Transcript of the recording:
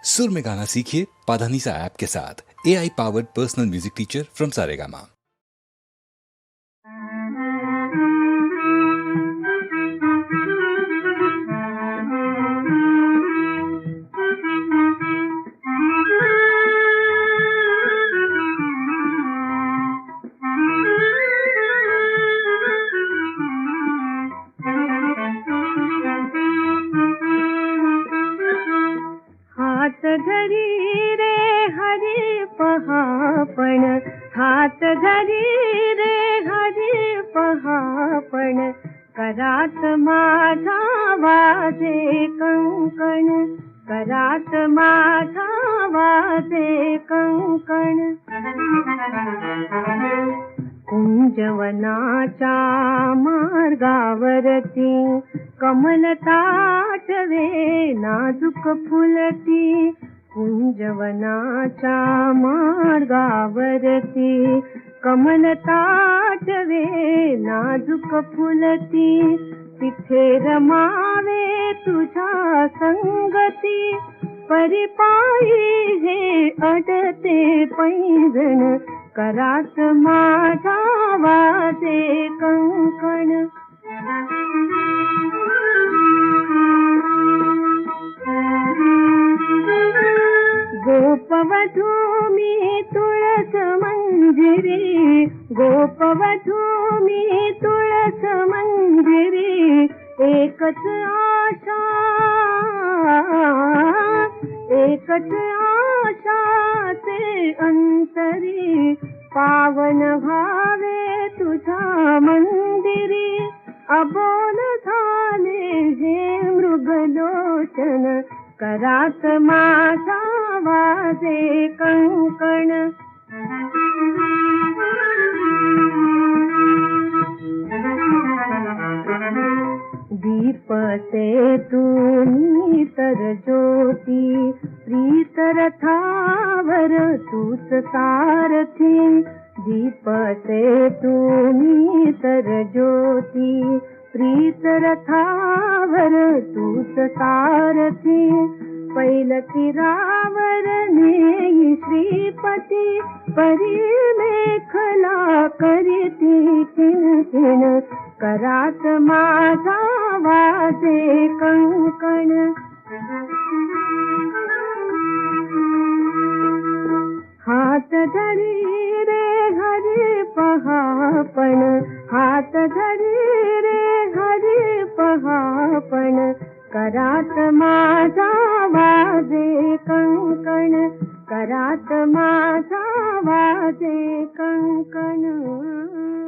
सुर में गाना सीखिए पाधानीसा ऐप के साथ। AI powered personal music teacher from Saregama. हात धरी रे हरी पहापण, हात धरी रे हरी पहापण, करात माझा वाजे कंकण, करात माझा वाजे कंकण. कुंजवनाच्या मार्गावरती कमल ताटवे नाजूक फुलती, कुंजवनाच्या मार्गावरती कमल ताटवे नाजूक फुलती, तिथे रमावे तुझ्या संगती, परिपायी हे अडते पैंजण, करात माझा वाजे कंकण. गोपवधू मी तुळस मंजिरी, गोपवधू मी तुळस मंजिरी, एकच आशा, एकच आशा ते अंतरी, पावन भावे तुझ्या मंदिरी, अबोल झाले हे मृगलोचन, करात माझा वाजे कंकण. दीपते तुम्ही तर ज्योती, प्रीत रथावर तूच सारथी, दीपते तुम्ही तर ज्योती, प्रीत रथावर तूच सारथी, पैलकिरावर नेई श्रीपती, परी मेखला करीती किणकिण, करात माझा वाजे कंकण. हात धरी रे हरी पहापण, हात धरी रे हरी पहापण, करात माझा वाजे कंकण, करात माझा वाजे कंकण.